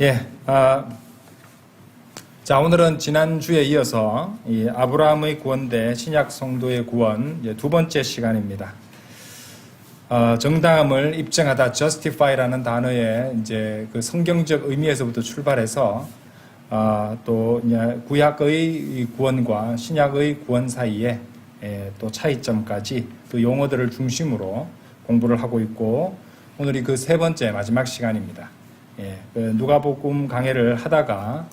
예, 자, 오늘은 지난주에 이어서 이 아브라함의 구원 대 신약 성도의 구원 두 번째 시간입니다. 정당함을 입증하다, justify라는 단어의 이제 그 성경적 의미에서부터 출발해서 또 구약의 구원과 신약의 구원 사이에 또 차이점까지 그 용어들을 중심으로 공부를 하고 있고, 오늘이 그 세 번째 마지막 시간입니다. 누가복음 강해를 하다가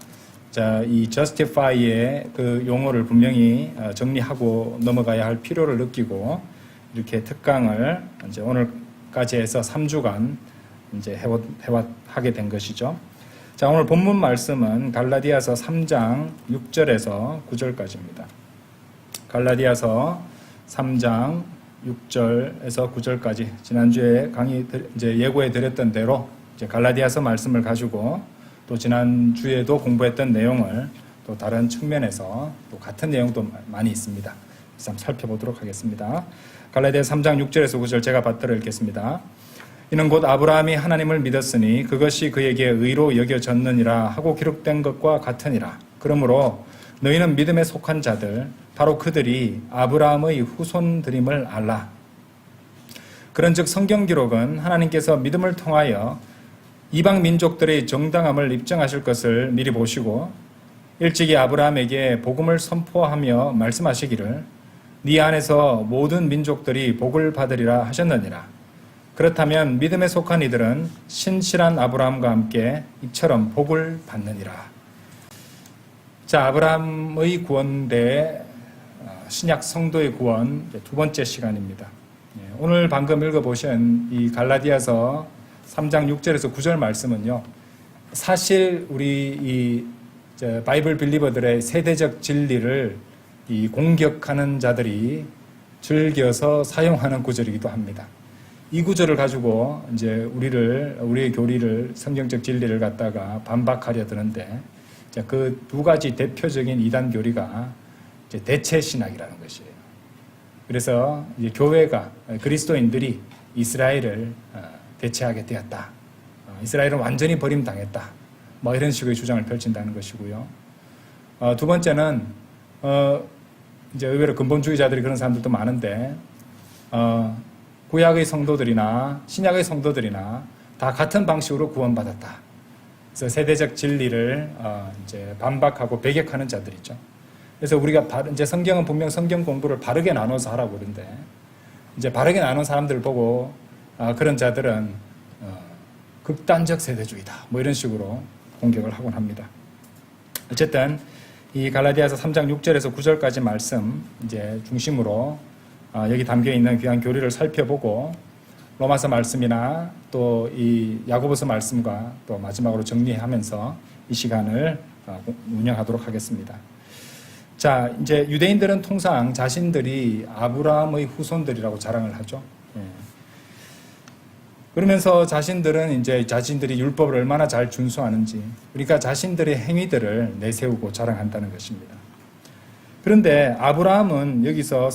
이 justify의 그 용어를 분명히 정리하고 넘어가야 할 필요를 느끼고 이렇게 특강을 이제 오늘까지 해서 3주간 이제 하게 된 것이죠. 자, 오늘 본문 말씀은 갈라디아서 3장 6절에서 9절까지입니다. 갈라디아서 3장 6절에서 9절까지 지난주에 강의 이제 예고해 드렸던 대로 이제 갈라디아서 말씀을 가지고 또 지난주에도 공부했던 내용을 또 다른 측면에서 또 같은 내용도 많이 있습니다. 그래서 한번 살펴보도록 하겠습니다. 갈라디아서 3장 6절에서 9절 제가 받들어 읽겠습니다. 이는 곧 아브라함이 하나님을 믿었으니 그것이 그에게 의로 여겨졌느니라 하고 기록된 것과 같으니라. 그러므로 너희는 믿음에 속한 자들 바로 그들이 아브라함의 후손들임을 알라. 그런즉 성경 기록은 하나님께서 믿음을 통하여 이방 민족들의 정당함을 입증하실 것을 미리 보시고 일찍이 아브라함에게 복음을 선포하며 말씀하시기를 네 안에서 모든 민족들이 복을 받으리라 하셨느니라. 그렇다면 믿음에 속한 이들은 신실한 아브라함과 함께 이처럼 복을 받느니라. 자, 아브라함의 구원 대 신약 성도의 구원 두 번째 시간입니다. 오늘 방금 읽어보신 이 갈라디아서 3장 6절에서 9절 말씀은요, 사실 우리 이 바이블 빌리버들의 세대적 진리를 이 공격하는 자들이 즐겨서 사용하는 구절이기도 합니다. 이 구절을 가지고 이제 우리의 교리를, 성경적 진리를 갖다가 반박하려 드는데, 그 두 가지 대표적인 이단 교리가 이제 대체 신학이라는 것이에요. 그래서 이제 교회가, 그리스도인들이 이스라엘을 대체하게 되었다. 이스라엘은 완전히 버림당했다. 뭐 이런 식의 주장을 펼친다는 것이고요. 두 번째는 이제 의외로 근본주의자들이 그런 사람들도 많은데, 구약의 성도들이나 신약의 성도들이나 다 같은 방식으로 구원받았다. 그래서 세대적 진리를 이제 반박하고 배격하는 자들이죠. 그래서 우리가 이제 성경은 분명 성경 공부를 바르게 나눠서 하라고 그러는데, 이제 바르게 나눈 사람들을 보고 그런 자들은 극단적 세대주의다. 뭐 이런 식으로 공격을 하곤 합니다. 어쨌든 이 갈라디아서 3장 6절에서 9절까지 말씀 이제 중심으로 여기 담겨 있는 귀한 교리를 살펴보고 로마서 말씀이나 또 이 야고보서 말씀과 또 마지막으로 정리하면서 이 시간을 운영하도록 하겠습니다. 자, 이제 유대인들은 통상 자신들이 아브라함의 후손들이라고 자랑을 하죠. 그러면서 자신들이 율법을 얼마나 잘 준수하는지, 그러니까 자신들의 행위들을 내세우고 자랑한다는 것입니다. 그런데 아브라함은 여기서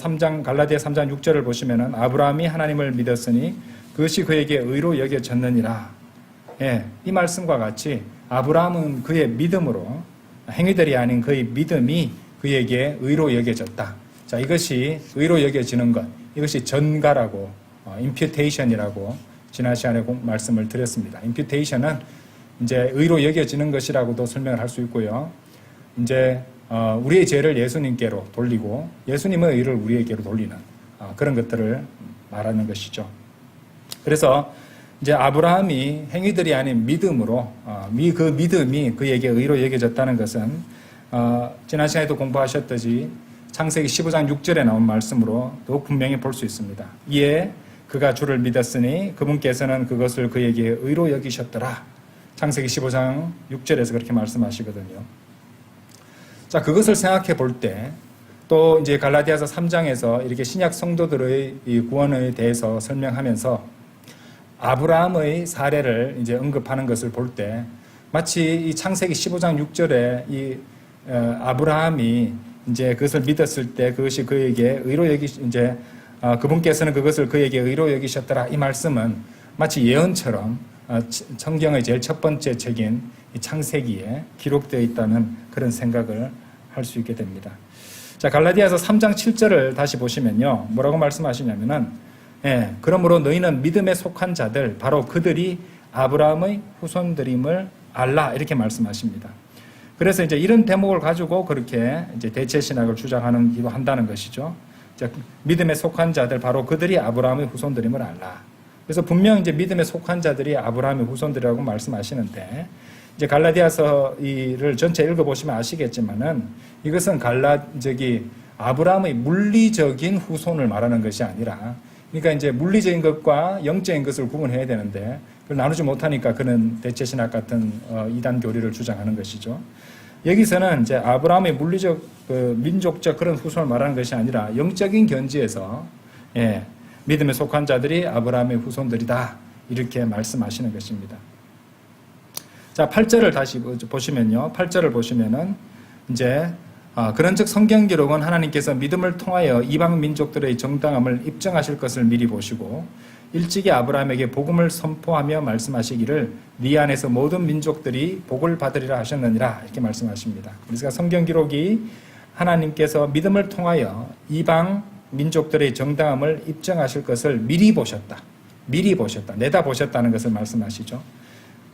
갈라디아 3장 6절을 보시면은 아브라함이 하나님을 믿었으니 그것이 그에게 의로 여겨졌느니라. 이 말씀과 같이 아브라함은 그의 믿음으로, 행위들이 아닌 그의 믿음이 그에게 의로 여겨졌다. 자, 이것이 의로 여겨지는 것, 이것이 전가라고, imputation이라고 지난 시간에 말씀을 드렸습니다. imputation은 이제 의로 여겨지는 것이라고도 설명을 할 수 있고요. 이제 우리의 죄를 예수님께로 돌리고 예수님의 의를 우리에게로 돌리는 그런 것들을 말하는 것이죠. 그래서 이제 아브라함이 행위들이 아닌 믿음으로 그 믿음이 그에게 의로 여겨졌다는 것은 지난 시간에도 공부하셨듯이 창세기 15장 6절에 나온 말씀으로 더욱 분명히 볼 수 있습니다. 이에 그가 주를 믿었으니 그분께서는 그것을 그에게 의로 여기셨더라. 창세기 15장 6절에서 그렇게 말씀하시거든요. 자, 그것을 생각해 볼 때 또 이제 갈라디아서 3장에서 이렇게 신약 성도들의 이 구원에 대해서 설명하면서 아브라함의 사례를 이제 언급하는 것을 볼 때 마치 이 창세기 15장 6절에 이 아브라함이 이제 그것을 믿었을 때 그것이 그에게 의로 그분께서는 그것을 그에게 의로 여기셨더라. 이 말씀은 마치 예언처럼 성경의 제일 첫 번째 책인 이 창세기에 기록되어 있다는 그런 생각을 할 수 있게 됩니다. 자, 갈라디아서 3장 7절을 다시 보시면요. 뭐라고 말씀하시냐면은, 그러므로 너희는 믿음에 속한 자들, 바로 그들이 아브라함의 후손들임을 알라. 이렇게 말씀하십니다. 그래서 이제 이런 대목을 가지고 그렇게 이제 대체 신학을 주장하기도 한다는 것이죠. 자, 믿음에 속한 자들, 바로 그들이 아브라함의 후손들임을 알라. 그래서 분명 이제 믿음에 속한 자들이 아브라함의 후손들이라고 말씀하시는데, 이제 갈라디아서를 전체 읽어보시면 아시겠지만은 이것은 아브라함의 물리적인 후손을 말하는 것이 아니라, 그러니까 이제 물리적인 것과 영적인 것을 구분해야 되는데 그걸 나누지 못하니까 그는 대체신학 같은 이단 교리를 주장하는 것이죠. 여기서는 이제 아브라함의 물리적 민족적 그런 후손을 말하는 것이 아니라 영적인 견지에서 믿음에 속한 자들이 아브라함의 후손들이다 이렇게 말씀하시는 것입니다. 자, 8절을 다시 보시면요. 8절을 보시면은 이제 그런즉 성경 기록은 하나님께서 믿음을 통하여 이방 민족들의 정당함을 입증하실 것을 미리 보시고 일찍이 아브라함에게 복음을 선포하며 말씀하시기를 네 안에서 모든 민족들이 복을 받으리라 하셨느니라 이렇게 말씀하십니다. 그래서 성경 기록이 하나님께서 믿음을 통하여 이방 민족들의 정당함을 입증하실 것을 미리 보셨다. 내다보셨다는 것을 말씀하시죠.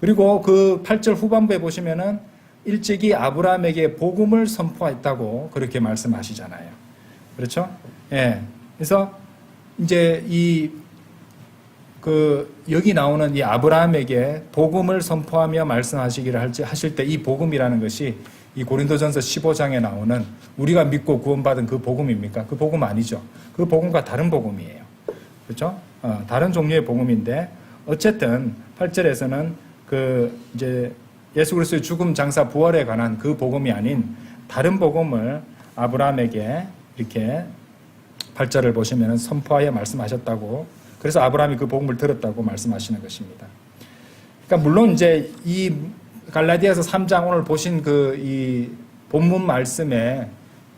그리고 그 8절 후반부에 보시면은 일찍이 아브라함에게 복음을 선포했다고 그렇게 말씀하시잖아요. 그렇죠? 그래서 이제 여기 나오는 이 아브라함에게 복음을 선포하며 말씀하시기를 하실 때 이 복음이라는 것이 이 고린도전서 15장에 나오는 우리가 믿고 구원받은 그 복음입니까? 그 복음 아니죠. 그 복음과 다른 복음이에요. 그렇죠? 다른 종류의 복음인데 어쨌든 8절에서는 이제 예수 그리스도의 죽음, 장사, 부활에 관한 그 복음이 아닌 다른 복음을 아브라함에게 이렇게 8절을 보시면 선포하여 말씀하셨다고, 그래서 아브라함이 그 복음을 들었다고 말씀하시는 것입니다. 그러니까 물론 이제 이 갈라디아서 3장 오늘 보신 이 본문 말씀의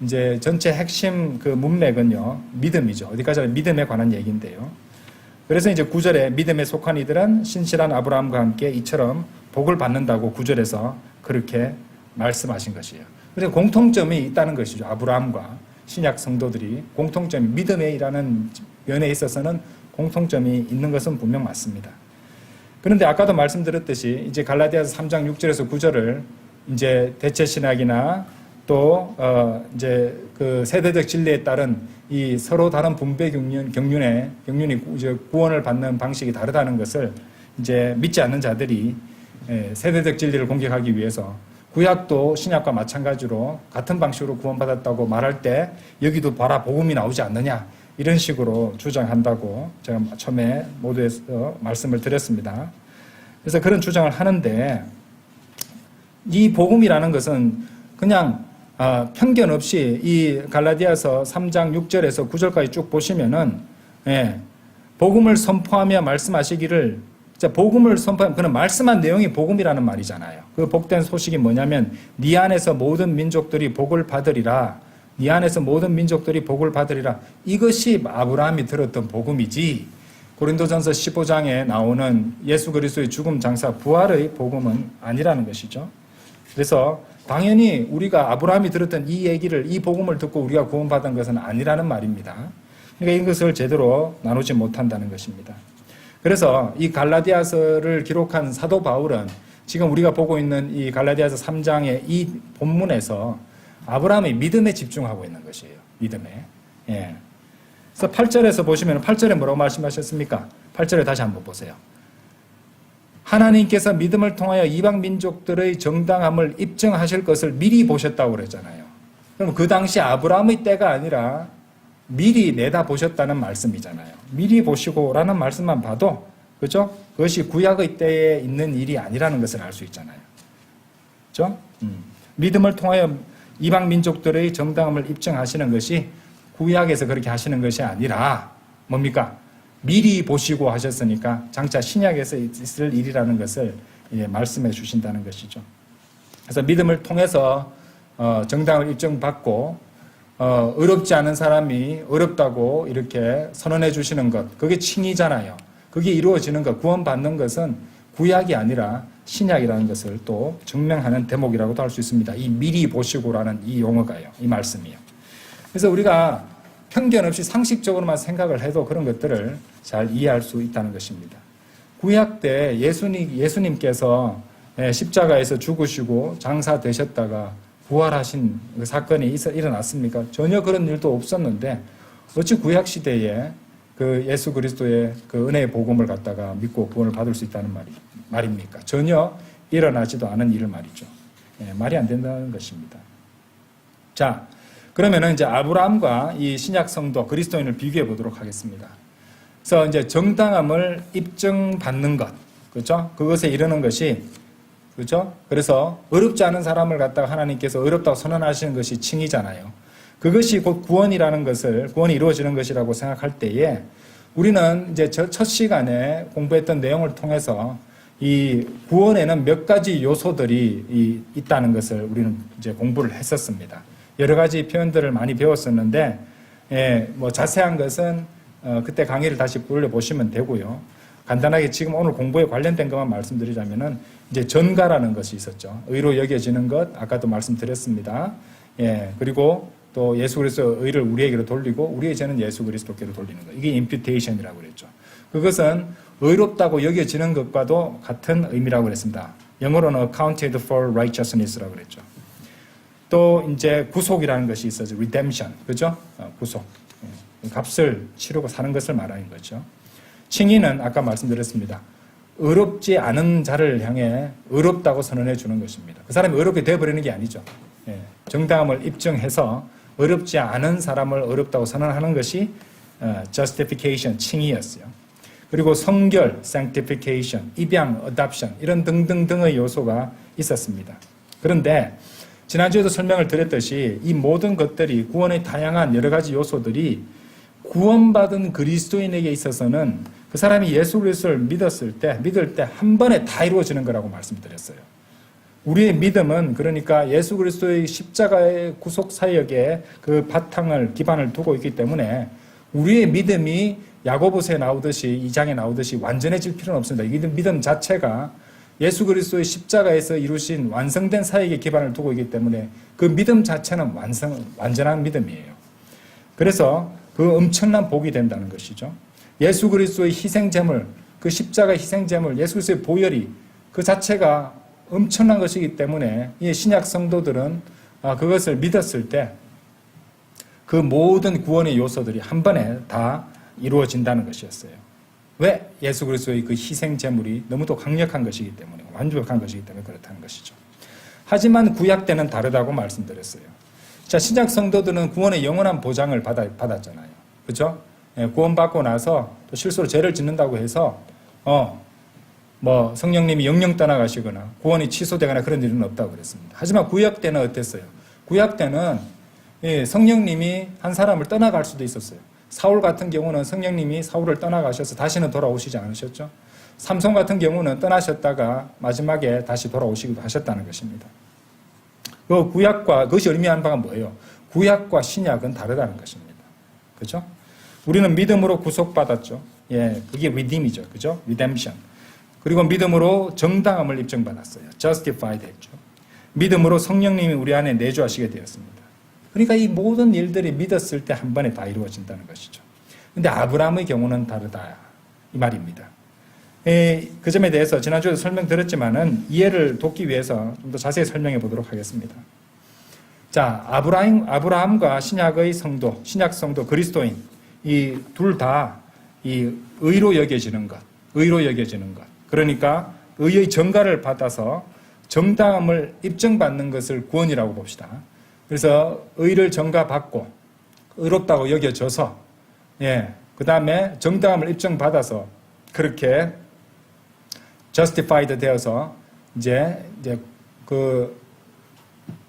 이제 전체 핵심 문맥은요, 믿음이죠. 어디까지 하면 믿음에 관한 얘기인데요. 그래서 이제 9절에 믿음에 속한 이들은 신실한 아브라함과 함께 이처럼 복을 받는다고 9절에서 그렇게 말씀하신 것이에요. 그래서 공통점이 있다는 것이죠. 아브라함과 신약 성도들이 공통점이 믿음에 일하는 면에 있어서는 공통점이 있는 것은 분명 맞습니다. 그런데 아까도 말씀드렸듯이 이제 갈라디아서 3장 6절에서 9절을 이제 대체 신학이나 또 이제 그 세대적 진리에 따른 이 서로 다른 분배 경륜이 이제 구원을 받는 방식이 다르다는 것을 이제 믿지 않는 자들이 세대적 진리를 공격하기 위해서 구약도 신약과 마찬가지로 같은 방식으로 구원받았다고 말할 때 여기도 봐라 복음이 나오지 않느냐 이런 식으로 주장한다고 제가 처음에 모두에서 말씀을 드렸습니다. 그래서 그런 주장을 하는데 이 복음이라는 것은 그냥 편견 없이 이 갈라디아서 3장 6절에서 9절까지 쭉 보시면은 복음을 선포하며 말씀하시기를, 복음을 선포하면 그는 말씀한 내용이 복음이라는 말이잖아요. 그 복된 소식이 뭐냐면 네 안에서 모든 민족들이 복을 받으리라. 네 안에서 모든 민족들이 복을 받으리라. 이것이 아브라함이 들었던 복음이지 고린도전서 15장에 나오는 예수 그리스도의 죽음, 장사, 부활의 복음은 아니라는 것이죠. 그래서 당연히 우리가 아브라함이 들었던 이 복음을 듣고 우리가 구원받은 것은 아니라는 말입니다. 그러니까 이것을 제대로 나누지 못한다는 것입니다. 그래서 이 갈라디아서를 기록한 사도 바울은 지금 우리가 보고 있는 이 갈라디아서 3장의 이 본문에서 아브라함의 믿음에 집중하고 있는 것이에요. 믿음에. 그래서 8절에서 보시면 8절에 뭐라고 말씀하셨습니까? 8절에 다시 한번 보세요. 하나님께서 믿음을 통하여 이방 민족들의 정당함을 입증하실 것을 미리 보셨다고 그랬잖아요. 그럼 그 당시 아브라함의 때가 아니라 미리 내다보셨다는 말씀이잖아요. 미리 보시고라는 말씀만 봐도 그렇죠? 그것이 구약의 때에 있는 일이 아니라는 것을 알 수 있잖아요. 그렇죠? 믿음을 통하여 이방 민족들의 정당함을 입증하시는 것이 구약에서 그렇게 하시는 것이 아니라 뭡니까? 미리 보시고 하셨으니까 장차 신약에서 있을 일이라는 것을 말씀해 주신다는 것이죠. 그래서 믿음을 통해서 정당을 입증받고 어렵지 않은 사람이 어렵다고 이렇게 선언해 주시는 것, 그게 칭의잖아요. 그게 이루어지는 것, 구원받는 것은 구약이 아니라 신약이라는 것을 또 증명하는 대목이라고도 할 수 있습니다. 이 미리 보시고라는 이 용어가요. 이 말씀이요. 그래서 우리가 편견 없이 상식적으로만 생각을 해도 그런 것들을 잘 이해할 수 있다는 것입니다. 구약 때 예수님께서 십자가에서 죽으시고 장사되셨다가 부활하신 그 사건이 일어났습니까? 전혀 그런 일도 없었는데 어찌 구약 시대에 그 예수 그리스도의 그 은혜의 복음을 갖다가 믿고 구원을 받을 수 있다는 말입니까? 전혀 일어나지도 않은 일을 말이죠. 말이 안 된다는 것입니다. 자, 그러면은 이제 아브라함과 이 신약 성도 그리스도인을 비교해 보도록 하겠습니다. 그래서 이제 정당함을 입증받는 것, 그렇죠? 그것에 이르는 것이, 그렇죠? 그래서 어렵지 않은 사람을 갖다가 하나님께서 어렵다고 선언하시는 것이 칭이잖아요. 그것이 곧 구원이라는 것을, 구원이 이루어지는 것이라고 생각할 때에 우리는 이제 첫 시간에 공부했던 내용을 통해서 이 구원에는 몇 가지 요소들이 있다는 것을 우리는 이제 공부를 했었습니다. 여러 가지 표현들을 많이 배웠었는데, 뭐 자세한 것은 그때 강의를 다시 돌려보시면 되고요. 간단하게 지금 오늘 공부에 관련된 것만 말씀드리자면은 이제 전가라는 것이 있었죠. 의로 여겨지는 것, 아까도 말씀드렸습니다. 그리고 또 예수 그리스도의 의를 우리에게로 돌리고 우리의 죄는 예수 그리스도께로 돌리는 것. 이게 imputation이라고 그랬죠. 그것은 의롭다고 여겨지는 것과도 같은 의미라고 그랬습니다. 영어로는 accounted for righteousness라고 그랬죠. 또 이제 구속이라는 것이 있어서 redemption, 그죠? 구속. 값을 치르고 사는 것을 말하는 거죠. 칭의는 아까 말씀드렸습니다. 의롭지 않은 자를 향해 의롭다고 선언해 주는 것입니다. 그 사람이 의롭게 되어버리는 게 아니죠. 정당함을 입증해서 어렵지 않은 사람을 어렵다고 선언하는 것이 justification, 칭의였어요. 그리고 성결, sanctification, 입양, adoption 이런 등등등의 요소가 있었습니다. 그런데 지난주에도 설명을 드렸듯이 이 모든 것들이 구원의 다양한 여러 가지 요소들이 구원받은 그리스도인에게 있어서는 그 사람이 예수 그리스도를 믿을 때 한 번에 다 이루어지는 거라고 말씀드렸어요. 우리의 믿음은 그러니까 예수 그리스도의 십자가의 구속 사역에 그 바탕을 기반을 두고 있기 때문에 우리의 믿음이 야고보서에 나오듯이 2장에 나오듯이 완전해질 필요는 없습니다. 이 믿음 자체가 예수 그리스도의 십자가에서 이루신 완성된 사역에 기반을 두고 있기 때문에 그 믿음 자체는 완전한 믿음이에요. 그래서 그 엄청난 복이 된다는 것이죠. 예수 그리스도의 희생제물, 그 십자가 희생제물, 예수 그리스도의 보혈이 그 자체가 엄청난 것이기 때문에 이 신약 성도들은 그것을 믿었을 때 그 모든 구원의 요소들이 한 번에 다 이루어진다는 것이었어요. 왜? 예수 그리스도의 그 희생제물이 너무도 강력한 것이기 때문에, 완벽한 것이기 때문에 그렇다는 것이죠. 하지만 구약 때는 다르다고 말씀드렸어요. 자, 신약 성도들은 구원의 영원한 보장을 받았잖아요. 그렇죠? 구원받고 나서 또 실수로 죄를 짓는다고 해서 뭐 성령님이 영영 떠나가시거나 구원이 취소되거나 그런 일은 없다고 그랬습니다. 하지만 구약 때는 어땠어요? 구약 때는 성령님이 한 사람을 떠나갈 수도 있었어요. 사울 같은 경우는 성령님이 사울을 떠나가셔서 다시는 돌아오시지 않으셨죠. 삼손 같은 경우는 떠나셨다가 마지막에 다시 돌아오시기도 하셨다는 것입니다. 그 구약과 그것이 의미하는 바가 뭐예요? 구약과 신약은 다르다는 것입니다. 그렇죠? 우리는 믿음으로 구속받았죠. 그게 redeem이죠. 그죠? redemption. 그리고 믿음으로 정당함을 입증받았어요. justified 했죠. 믿음으로 성령님이 우리 안에 내주하시게 되었습니다. 그러니까 이 모든 일들이 믿었을 때 한 번에 다 이루어진다는 것이죠. 그런데 아브라함의 경우는 다르다. 이 말입니다. 그 점에 대해서 지난주에도 설명드렸지만은 이해를 돕기 위해서 좀 더 자세히 설명해 보도록 하겠습니다. 자, 아브라함과 신약의 성도, 신약 성도, 그리스도인, 이 둘 다 이 의로 여겨지는 것, 그러니까 의의 정가를 받아서 정당함을 입증받는 것을 구원이라고 봅시다. 그래서 의를 정가받고 의롭다고 여겨져서 그 다음에 정당함을 입증받아서 그렇게 justified 되어서 이제 그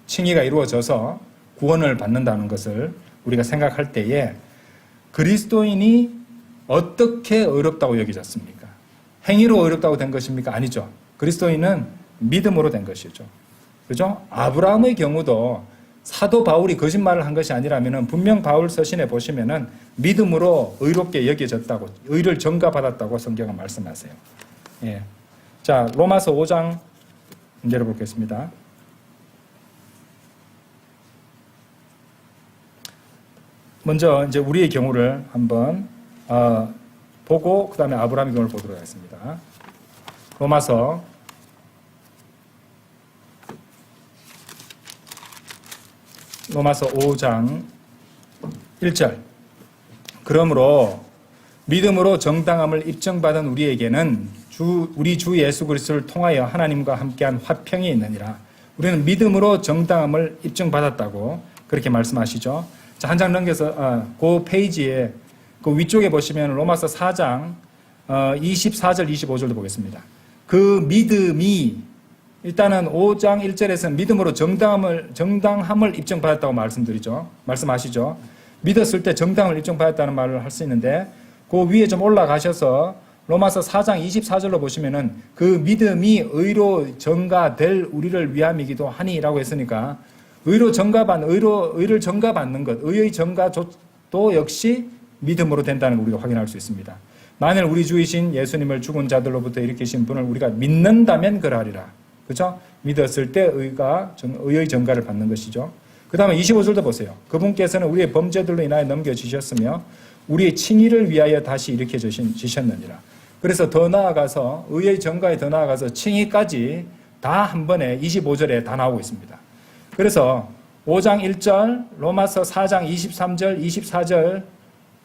칭의가 이루어져서 구원을 받는다는 것을 우리가 생각할 때에 그리스도인이 어떻게 의롭다고 여겨졌습니까? 행위로 의롭다고 된 것입니까? 아니죠. 그리스도인은 믿음으로 된 것이죠. 그죠? 아브라함의 경우도 사도 바울이 거짓말을 한 것이 아니라면 분명 바울 서신에 보시면은 믿음으로 의롭게 여겨졌다고, 의를 전가받았다고 성경은 말씀하세요. 자, 로마서 5장 내려보겠습니다. 먼저 이제 우리의 경우를 한번 보고 그 다음에 아브라함의 경우를 보도록 하겠습니다. 로마서 5장 1절. 그러므로 믿음으로 정당함을 입증받은 우리에게는 우리 주 예수 그리스도를 통하여 하나님과 함께한 화평이 있느니라. 우리는 믿음으로 정당함을 입증받았다고 그렇게 말씀하시죠. 자, 한 장 넘겨서 그 페이지에 그 위쪽에 보시면 로마서 4장 24절 25절도 보겠습니다. 그 믿음이 일단은 5장 1절에서는 믿음으로 정당함을 입증받았다고 말씀하시죠. 믿었을 때 정당을 입증받았다는 말을 할 수 있는데 그 위에 좀 올라가셔서 로마서 4장 24절로 보시면은 그 믿음이 의로 전가될 우리를 위함이기도 하니라고 했으니까 의를 전가받는 것, 의의 전가도 역시 믿음으로 된다는 걸 우리가 확인할 수 있습니다. 만일 우리 주이신 예수님을 죽은 자들로부터 일으키신 분을 우리가 믿는다면 그러하리라. 그렇죠? 믿었을 때 의의 전가를 받는 것이죠. 그 다음에 25절도 보세요. 그분께서는 우리의 범죄들로 인하여 넘겨주셨으며 우리의 칭의를 위하여 다시 일으켜 주셨느니라. 그래서 더 나아가서 의의 전가에 더 나아가서 칭의까지 다 한 번에 25절에 다 나오고 있습니다. 그래서 5장 1절, 로마서 4장 23절, 24절,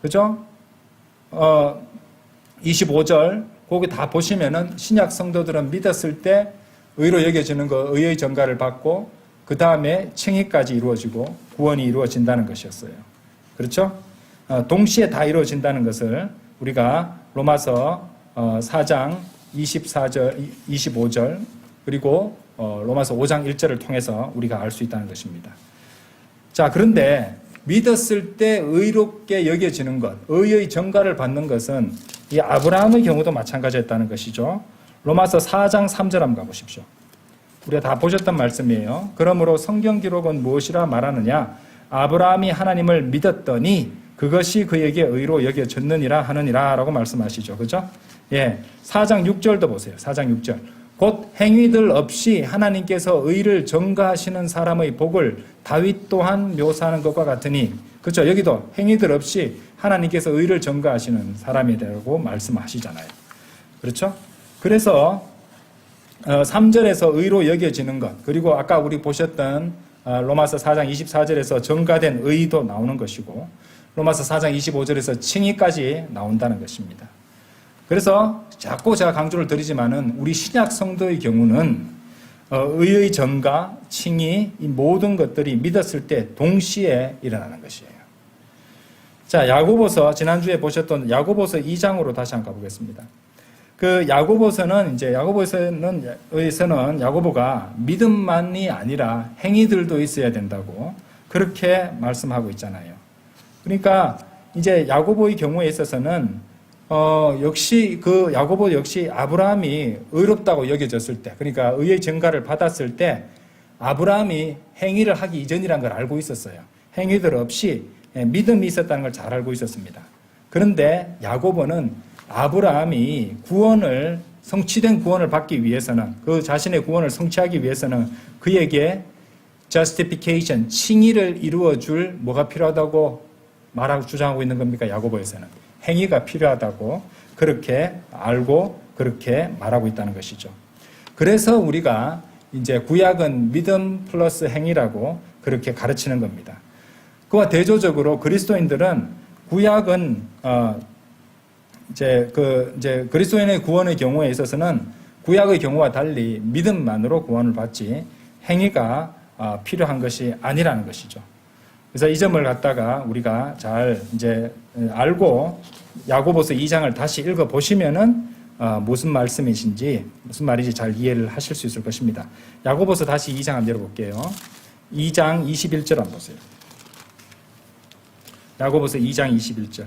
그죠? 25절, 거기 다 보시면은 신약 성도들은 믿었을 때 의로 여겨지는 거, 의의 전가를 받고, 그 다음에 칭의까지 이루어지고, 구원이 이루어진다는 것이었어요. 그렇죠? 동시에 다 이루어진다는 것을 우리가 로마서 4장 24절, 25절, 그리고 로마서 5장 1절을 통해서 우리가 알 수 있다는 것입니다. 자, 그런데 믿었을 때 의롭게 여겨지는 것, 의의 전가를 받는 것은 이 아브라함의 경우도 마찬가지였다는 것이죠. 로마서 4장 3절 한번 가보십시오. 우리가 다 보셨던 말씀이에요. 그러므로 성경 기록은 무엇이라 말하느냐? 아브라함이 하나님을 믿었더니 그것이 그에게 의로 여겨졌느니라 하느니라 라고 말씀하시죠. 그죠? 예. 4장 6절도 보세요. 4장 6절. 곧 행위들 없이 하나님께서 의를 전가하시는 사람의 복을 다윗 또한 묘사하는 것과 같으니, 그렇죠? 여기도 행위들 없이 하나님께서 의를 전가하시는 사람에 대하고 말씀하시잖아요. 그렇죠? 그래서 3절에서 의로 여겨지는 것, 그리고 아까 우리 보셨던 로마서 4장 24절에서 전가된 의도 나오는 것이고, 로마서 4장 25절에서 칭의까지 나온다는 것입니다. 그래서 자꾸 제가 강조를 드리지만은 우리 신약 성도의 경우는 의의 전가, 칭의, 이 모든 것들이 믿었을 때 동시에 일어나는 것이에요. 자, 야고보서, 지난주에 보셨던 야고보서 2장으로 다시 한번 가보겠습니다. 그 야고보서는 야고보가 믿음만이 아니라 행위들도 있어야 된다고 그렇게 말씀하고 있잖아요. 그러니까 이제 야고보의 경우에 있어서는 역시 야고보 역시 아브라함이 의롭다고 여겨졌을 때, 그러니까 의의 전가를 받았을 때 아브라함이 행위를 하기 이전이라는 걸 알고 있었어요. 행위들 없이 믿음이 있었다는 걸 잘 알고 있었습니다. 그런데 야고보는 아브라함이 성취된 구원을 받기 위해서는, 그 자신의 구원을 성취하기 위해서는 그에게 justification, 칭의를 이루어줄 뭐가 필요하다고 주장하고 있는 겁니까? 야고보에서는 행위가 필요하다고 그렇게 알고 그렇게 말하고 있다는 것이죠. 그래서 우리가 이제 구약은 믿음 플러스 행위라고 그렇게 가르치는 겁니다. 그와 대조적으로 그리스도인들은 구약은 이제 그리스도인의 구원의 경우에 있어서는 구약의 경우와 달리 믿음만으로 구원을 받지 행위가 필요한 것이 아니라는 것이죠. 그래서 이 점을 갖다가 우리가 잘 이제 알고 야고보서 2장을 다시 읽어 보시면은 무슨 말씀이신지, 무슨 말인지 잘 이해를 하실 수 있을 것입니다. 야고보서 다시 2장 한번 열어볼게요. 2장 21절 한번 보세요. 야고보서 2장 21절.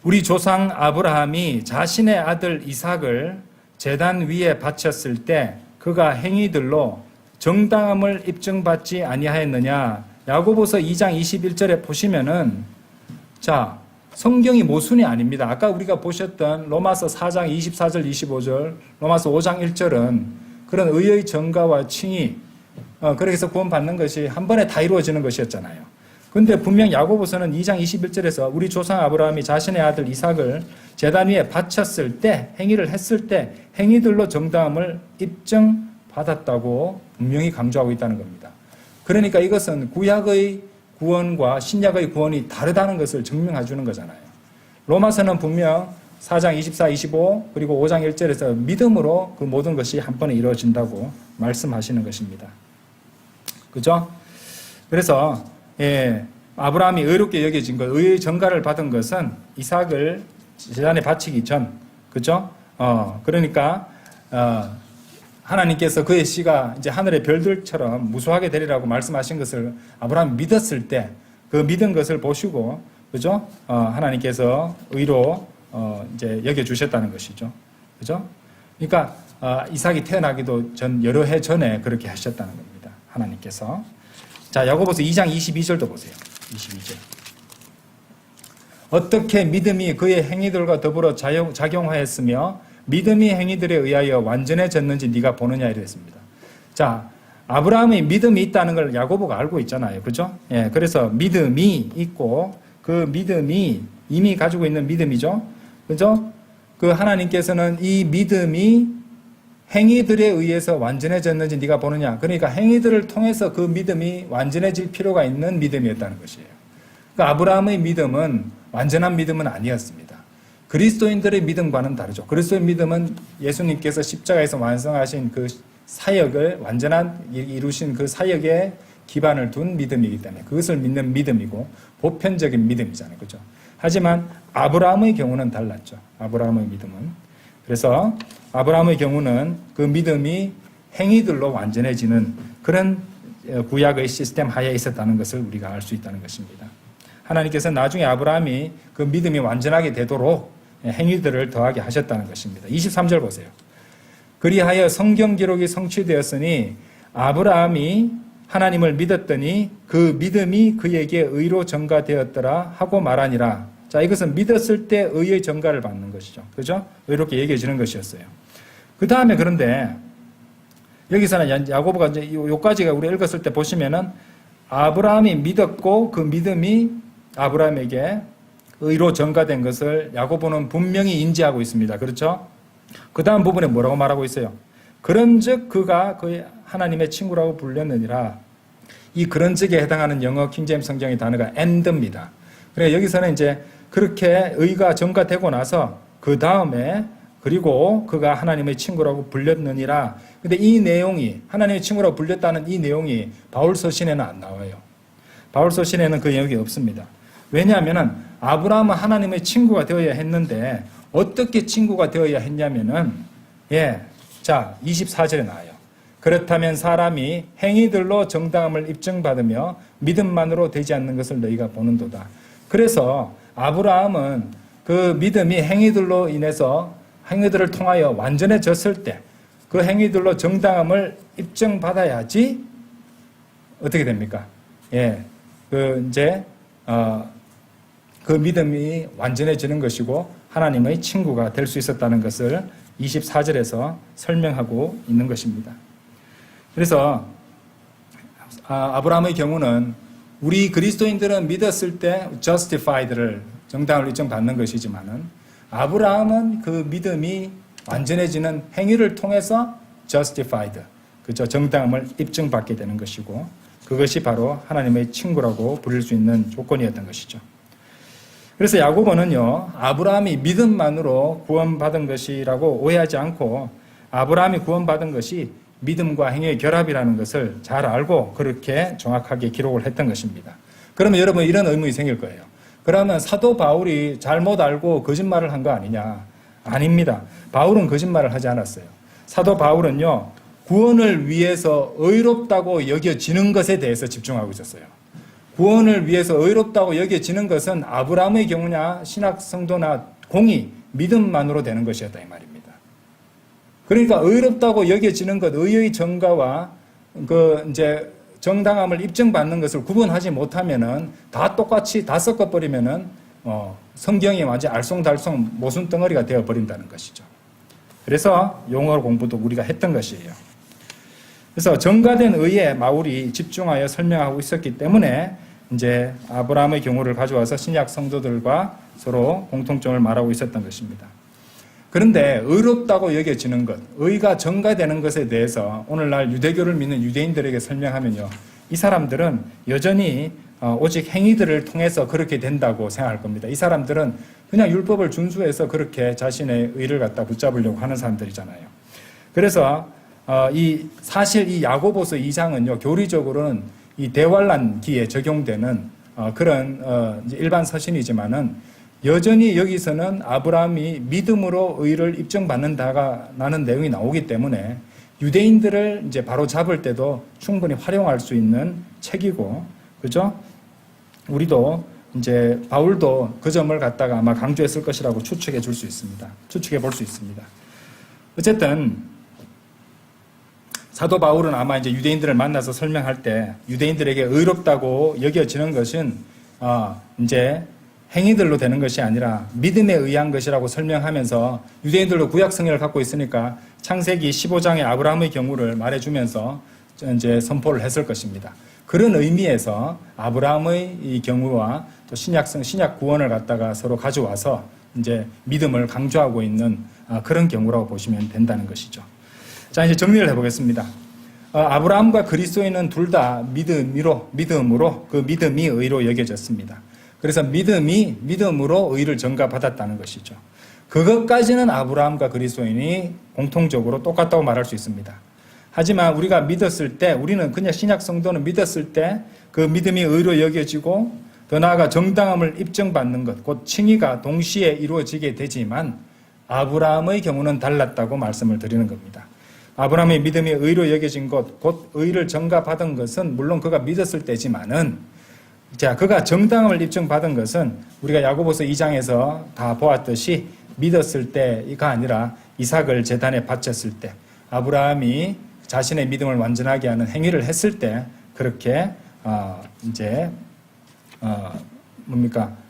우리 조상 아브라함이 자신의 아들 이삭을 제단 위에 바쳤을 때 그가 행위들로 정당함을 입증받지 아니하였느냐. 야고보서 2장 21절에 보시면은, 자, 성경이 모순이 아닙니다. 아까 우리가 보셨던 로마서 4장 24절 25절, 로마서 5장 1절은 그런 의의 전가와 칭의, 그렇게 해서 구원받는 것이 한 번에 다 이루어지는 것이었잖아요. 근데 분명 야고보서는 2장 21절에서 우리 조상 아브라함이 자신의 아들 이삭을 제단 위에 바쳤을 때, 행위를 했을 때 행위들로 정당함을 입증받았다고 분명히 강조하고 있다는 겁니다. 그러니까 이것은 구약의 구원과 신약의 구원이 다르다는 것을 증명해 주는 거잖아요. 로마서는 분명 4장 24, 25 그리고 5장 1절에서 믿음으로 그 모든 것이 한 번에 이루어진다고 말씀하시는 것입니다. 그죠? 그래서 아브라함이 의롭게 여겨진 것, 의의 전가를 받은 것은 이삭을 제단에 바치기 전, 그죠? 그러니까 하나님께서 그의 씨가 이제 하늘의 별들처럼 무수하게 되리라고 말씀하신 것을 아브라함이 믿었을 때 그 믿은 것을 보시고, 그죠? 하나님께서 의로 이제 여겨 주셨다는 것이죠, 그죠? 그러니까 이삭이 태어나기도 전 여러 해 전에 그렇게 하셨다는 겁니다. 하나님께서. 자, 야고보서 2장 22절도 보세요. 22절. 어떻게 믿음이 그의 행위들과 더불어 작용하였으며 믿음이 행위들에 의하여 완전해졌는지 네가 보느냐 이랬습니다. 자, 아브라함의 믿음이 있다는 걸 야고보가 알고 있잖아요. 그죠? 예, 그래서 믿음이 있고 그 믿음이 이미 가지고 있는 믿음이죠. 그죠? 그 하나님께서는 이 믿음이 행위들에 의해서 완전해졌는지 네가 보느냐. 그러니까 행위들을 통해서 그 믿음이 완전해질 필요가 있는 믿음이었다는 것이에요. 그러니까 아브라함의 믿음은 완전한 믿음은 아니었습니다. 그리스도인들의 믿음과는 다르죠. 그리스도의 믿음은 예수님께서 십자가에서 완성하신 그 사역을 완전한 이루신 그 사역에 기반을 둔 믿음이기 때문에 그것을 믿는 믿음이고 보편적인 믿음이잖아요. 그죠? 하지만 아브라함의 경우는 달랐죠. 아브라함의 믿음은. 그래서 아브라함의 경우는 그 믿음이 행위들로 완전해지는 그런 구약의 시스템 하에 있었다는 것을 우리가 알 수 있다는 것입니다. 하나님께서 나중에 아브라함이 그 믿음이 완전하게 되도록 행위들을 더하게 하셨다는 것입니다. 23절 보세요. 그리하여 성경 기록이 성취되었으니 아브라함이 하나님을 믿었더니 그 믿음이 그에게 의로 전가되었더라 하고 말하니라. 자, 이것은 믿었을 때 의의 전가를 받는 것이죠. 그죠? 이렇게 얘기해지는 것이었어요. 그 다음에 그런데 여기서는 야고보가 이제 요까지가 우리 읽었을 때 보시면은 아브라함이 믿었고 그 믿음이 아브라함에게 의로 전가된 것을 야고보는 분명히 인지하고 있습니다. 그렇죠? 그 다음 부분에 뭐라고 말하고 있어요? 그런즉 그가 그의 하나님의 친구라고 불렸느니라. 이 그런즉에 해당하는 영어 킹제임스 성경의 단어가 and입니다. 그래 여기서는 이제 그렇게 의가 전가되고 나서 그 다음에 그리고 그가 하나님의 친구라고 불렸느니라. 근데 이 내용이 하나님의 친구라고 불렸다는 이 내용이 바울 서신에는 안 나와요. 바울 서신에는 그 내용이 없습니다. 왜냐하면 아브라함은 하나님의 친구가 되어야 했는데 어떻게 친구가 되어야 했냐면은 자 24절에 나와요. 그렇다면 사람이 행위들로 정당함을 입증받으며 믿음만으로 되지 않는 것을 너희가 보는도다. 그래서 아브라함은 그 믿음이 행위들로 인해서 행위들을 통하여 완전해졌을 때 그 행위들로 정당함을 입증받아야지 어떻게 됩니까? 그 믿음이 완전해지는 것이고 하나님의 친구가 될 수 있었다는 것을 24절에서 설명하고 있는 것입니다. 그래서 아브라함의 경우는 우리 그리스도인들은 믿었을 때 justified를 정당을 입증받는 것이지만은 아브라함은 그 믿음이 완전해지는 행위를 통해서 justified, 그죠? 정당함을 입증받게 되는 것이고 그것이 바로 하나님의 친구라고 부를 수 있는 조건이었던 것이죠. 그래서 야고보는요, 아브라함이 믿음만으로 구원받은 것이라고 오해하지 않고 아브라함이 구원받은 것이 믿음과 행위의 결합이라는 것을 잘 알고 그렇게 정확하게 기록을 했던 것입니다. 그러면 여러분 이런 의문이 생길 거예요. 그러면 사도 바울이 잘못 알고 거짓말을 한 거 아니냐? 아닙니다. 바울은 거짓말을 하지 않았어요. 사도 바울은요, 구원을 위해서 의롭다고 여겨지는 것에 대해서 집중하고 있었어요. 구원을 위해서 의롭다고 여겨지는 것은 아브라함의 경우냐, 신학 성도나 공의, 믿음만으로 되는 것이었다 이 말입니다. 그러니까 의롭다고 여겨지는 것, 의의 전가와 이제 정당함을 입증받는 것을 구분하지 못하면은 다 똑같이 다 섞어버리면은 성경이 완전 알쏭달쏭 모순 덩어리가 되어버린다는 것이죠. 그래서 용어 공부도 우리가 했던 것이에요. 그래서 정가된 의에 바울이 집중하여 설명하고 있었기 때문에 이제 아브라함의 경우를 가져와서 신약 성도들과 서로 공통점을 말하고 있었던 것입니다. 그런데 의롭다고 여겨지는 것, 의가 정가되는 것에 대해서 오늘날 유대교를 믿는 유대인들에게 설명하면요, 이 사람들은 여전히 오직 행위들을 통해서 그렇게 된다고 생각할 겁니다. 이 사람들은 그냥 율법을 준수해서 그렇게 자신의 의를 갖다 붙잡으려고 하는 사람들이잖아요. 그래서 사실 이 야고보서 2장은요, 교리적으로는 이 대환란기에 적용되는 그런 이제 일반 서신이지만은 여전히 여기서는 아브라함이 믿음으로 의를 입증받는다가 나는 내용이 나오기 때문에 유대인들을 이제 바로 잡을 때도 충분히 활용할 수 있는 책이고, 그죠? 우리도 이제 바울도 그 점을 갖다가 아마 강조했을 것이라고 추측해 볼 수 있습니다. 어쨌든 사도 바울은 아마 이제 유대인들을 만나서 설명할 때 유대인들에게 의롭다고 여겨지는 것은 이제 행위들로 되는 것이 아니라 믿음에 의한 것이라고 설명하면서 유대인들도 구약 성경을 갖고 있으니까 창세기 15장의 아브라함의 경우를 말해주면서 이제 선포를 했을 것입니다. 그런 의미에서 아브라함의 이 경우와 또 신약 구원을 갖다가 서로 가져와서 이제 믿음을 강조하고 있는 그런 경우라고 보시면 된다는 것이죠. 자, 이제 정리를 해보겠습니다. 아브라함과 그리스도인은 둘 다 믿음으로 그 믿음이 의로 여겨졌습니다. 그래서 믿음으로 의를 전가받았다는 것이죠. 그것까지는 아브라함과 그리스도인이 공통적으로 똑같다고 말할 수 있습니다. 하지만 우리가 믿었을 때, 우리는 그냥 신약 성도는 믿었을 때 그 믿음이 의로 여겨지고 더 나아가 정당함을 입증받는 것, 곧 칭의가 동시에 이루어지게 되지만 아브라함의 경우는 달랐다고 말씀을 드리는 겁니다. 아브라함의 믿음이 의로 여겨진 것, 곧 의를 전가받은 것은 물론 그가 믿었을 때지만은, 자, 그가 정당함을 입증받은 것은 우리가 야고보서 2장에서 다 보았듯이 믿었을 때가 아니라 이삭을 제단에 바쳤을 때, 아브라함이 자신의 믿음을 완전하게 하는 행위를 했을 때 그렇게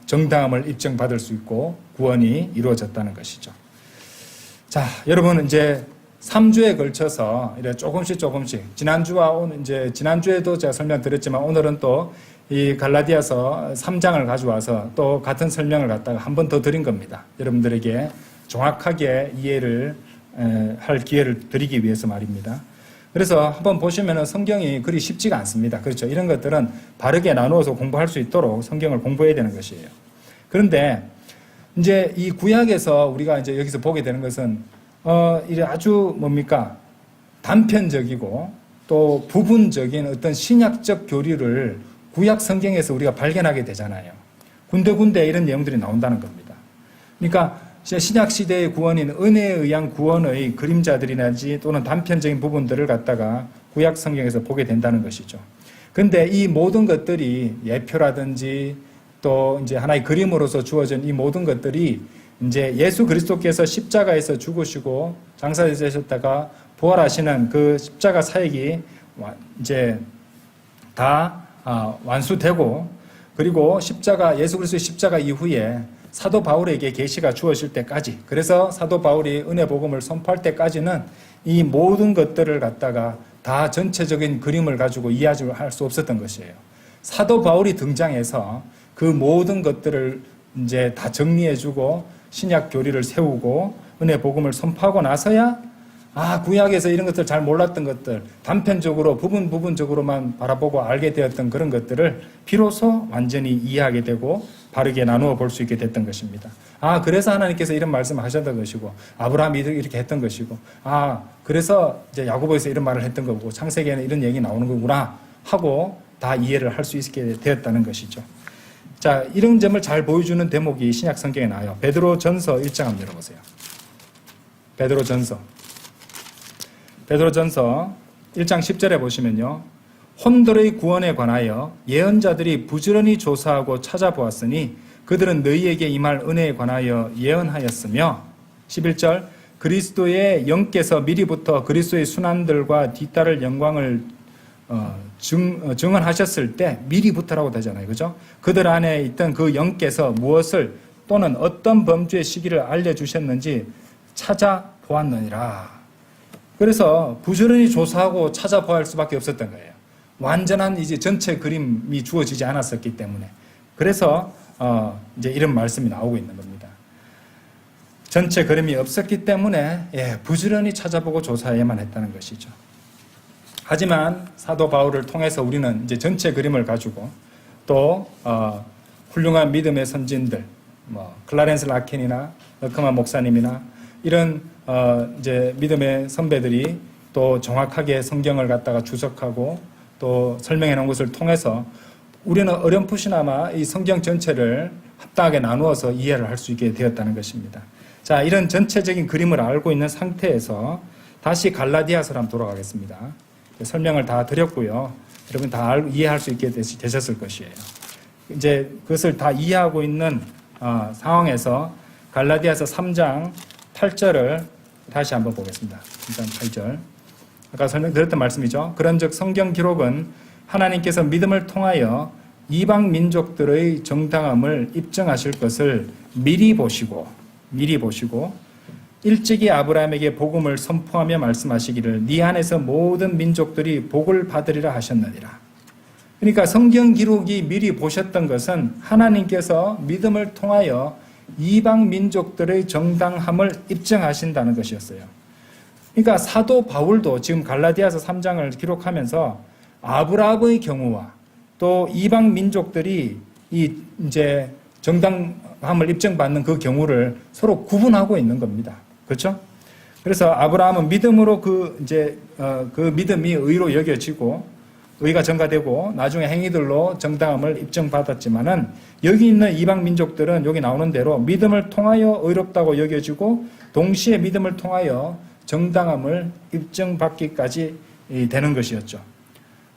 정당함을 입증받을 수 있고 구원이 이루어졌다는 것이죠. 자, 여러분 이제 3주에 걸쳐서 이렇게 조금씩 지난주에도 제가 설명드렸지만 오늘은 또 이 갈라디아서 3장을 가져와서 또 같은 설명을 갖다가 한 번 더 드린 겁니다. 여러분들에게 정확하게 이해를 할 기회를 드리기 위해서 말입니다. 그래서 한번 보시면은 성경이 그리 쉽지가 않습니다. 그렇죠? 이런 것들은 바르게 나누어서 공부할 수 있도록 성경을 공부해야 되는 것이에요. 그런데 이제 이 구약에서 우리가 이제 여기서 보게 되는 것은 이게 아주 단편적이고 또 부분적인 어떤 신약적 교리를 구약 성경에서 우리가 발견하게 되잖아요. 군데군데 이런 내용들이 나온다는 겁니다. 그러니까 신약 시대의 구원인 은혜에 의한 구원의 그림자들이나지 또는 단편적인 부분들을 갖다가 구약 성경에서 보게 된다는 것이죠. 그런데 이 모든 것들이 예표라든지 또 이제 하나의 그림으로서 주어진 이 모든 것들이 이제 예수 그리스도께서 십자가에서 죽으시고 장사되셨다가 부활하시는 그 십자가 사역이 이제 다 완수되고, 그리고 예수 그리스도의 십자가 이후에 사도 바울에게 계시가 주어질 때까지, 그래서 사도 바울이 은혜 복음을 선포할 때까지는 이 모든 것들을 갖다가 다 전체적인 그림을 가지고 이해할 수 없었던 것이에요. 사도 바울이 등장해서 그 모든 것들을 이제 다 정리해주고 신약 교리를 세우고 은혜 복음을 선포하고 나서야 구약에서 이런 것들 잘 몰랐던 것들, 단편적으로 부분적으로만 바라보고 알게 되었던 그런 것들을 비로소 완전히 이해하게 되고 바르게 나누어 볼 수 있게 됐던 것입니다. 그래서 하나님께서 이런 말씀을 하셨던 것이고, 아브라함이 이렇게 했던 것이고, 그래서 이제 야고보에서 이런 말을 했던 거고, 창세기에는 이런 얘기 나오는 거구나 하고 다 이해를 할 수 있게 되었다는 것이죠. 자, 이런 점을 잘 보여주는 대목이 신약 성경에 나와요. 베드로전서 1장 한번 열어보세요. 베드로전서 1장 10절에 보시면요. 혼들의 구원에 관하여 예언자들이 부지런히 조사하고 찾아보았으니 그들은 너희에게 임할 은혜에 관하여 예언하였으며, 11절, 그리스도의 영께서 미리부터 그리스도의 순환들과 뒤따를 영광을 증언하셨을 때, 미리부터라고 되잖아요. 그죠? 그들 안에 있던 그 영께서 무엇을 또는 어떤 범죄의 시기를 알려주셨는지 찾아보았느니라. 그래서 부지런히 조사하고 찾아보아야 할 수밖에 없었던 거예요. 완전한 이제 전체 그림이 주어지지 않았었기 때문에. 그래서 이제 이런 말씀이 나오고 있는 겁니다. 전체 그림이 없었기 때문에 부지런히 찾아보고 조사해야만 했다는 것이죠. 하지만 사도 바울을 통해서 우리는 이제 전체 그림을 가지고 또 훌륭한 믿음의 선진들, 클라렌스 라켄이나 너크만 목사님이나 이런 이제 믿음의 선배들이 또 정확하게 성경을 갖다가 주석하고 또 설명해 놓은 것을 통해서 우리는 어렴풋이나마 이 성경 전체를 합당하게 나누어서 이해를 할 수 있게 되었다는 것입니다. 자, 이런 전체적인 그림을 알고 있는 상태에서 다시 갈라디아서로 한번 돌아가겠습니다. 설명을 다 드렸고요. 여러분 다 이해할 수 있게 되셨을 것이에요. 이제 그것을 다 이해하고 있는 상황에서 갈라디아서 3장 8절을 다시 한번 보겠습니다. 3장 8절. 아까 설명드렸던 말씀이죠. 그런즉 성경 기록은 하나님께서 믿음을 통하여 이방 민족들의 정당함을 입증하실 것을 미리 보시고 일찍이 아브라함에게 복음을 선포하며 말씀하시기를 네 안에서 모든 민족들이 복을 받으리라 하셨느니라. 그러니까 성경 기록이 미리 보셨던 것은 하나님께서 믿음을 통하여 이방 민족들의 정당함을 입증하신다는 것이었어요. 그러니까 사도 바울도 지금 갈라디아서 3장을 기록하면서 아브라함의 경우와 또 이방 민족들이 이제 정당함을 입증받는 그 경우를 서로 구분하고 있는 겁니다. 그렇죠? 그래서 아브라함은 믿음으로 그 믿음이 의로 여겨지고 의가 전가되고 나중에 행위들로 정당함을 입증받았지만은 여기 있는 이방 민족들은 여기 나오는 대로 믿음을 통하여 의롭다고 여겨지고 동시에 믿음을 통하여 정당함을 입증받기까지 되는 것이었죠.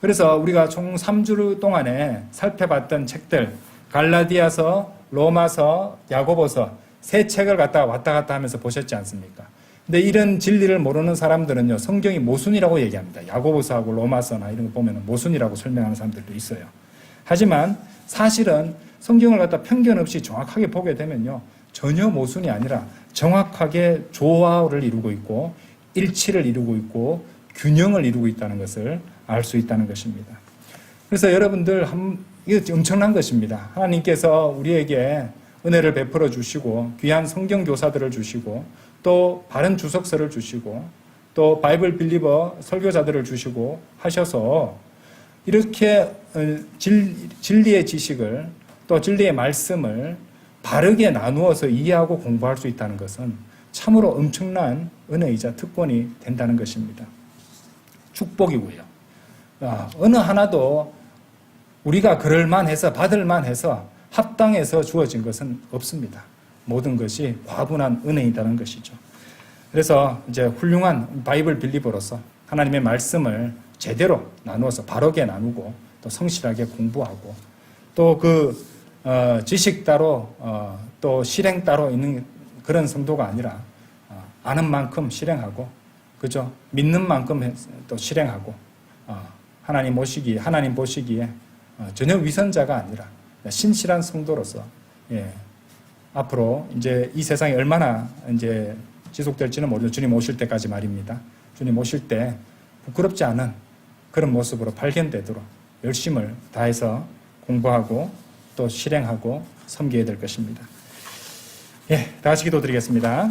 그래서 우리가 총 3주 동안에 살펴봤던 책들 갈라디아서, 로마서, 야고보서 세 책을 갖다가 왔다 갔다 하면서 보셨지 않습니까? 근데 이런 진리를 모르는 사람들은요, 성경이 모순이라고 얘기합니다. 야고보서하고 로마서나 이런 거 보면 모순이라고 설명하는 사람들도 있어요. 하지만 사실은 성경을 갖다 편견 없이 정확하게 보게 되면요, 전혀 모순이 아니라 정확하게 조화를 이루고 있고 일치를 이루고 있고 균형을 이루고 있다는 것을 알 수 있다는 것입니다. 그래서 여러분들 이거 엄청난 것입니다. 하나님께서 우리에게 은혜를 베풀어 주시고 귀한 성경 교사들을 주시고 또 바른 주석서를 주시고 또 바이블 빌리버 설교자들을 주시고 하셔서 이렇게 진리의 지식을 또 진리의 말씀을 바르게 나누어서 이해하고 공부할 수 있다는 것은 참으로 엄청난 은혜이자 특권이 된다는 것입니다. 축복이고요. 어느 하나도 우리가 그럴만해서 받을만해서 합당해서 주어진 것은 없습니다. 모든 것이 과분한 은혜이다는 것이죠. 그래서 이제 훌륭한 바이블 빌리버로서 하나님의 말씀을 제대로 나누어서 바르게 나누고 또 성실하게 공부하고 또 그 지식 따로 또 실행 따로 있는 그런 성도가 아니라 아는 만큼 실행하고 그죠? 믿는 만큼 또 실행하고 하나님 보시기에 전혀 위선자가 아니라 신실한 성도로서 앞으로 이제 이 세상이 얼마나 이제 지속될지는 모르죠. 주님 오실 때까지 말입니다. 주님 오실 때 부끄럽지 않은 그런 모습으로 발견되도록 열심을 다해서 공부하고 또 실행하고 섬겨야 될 것입니다. 다 같이 기도드리겠습니다.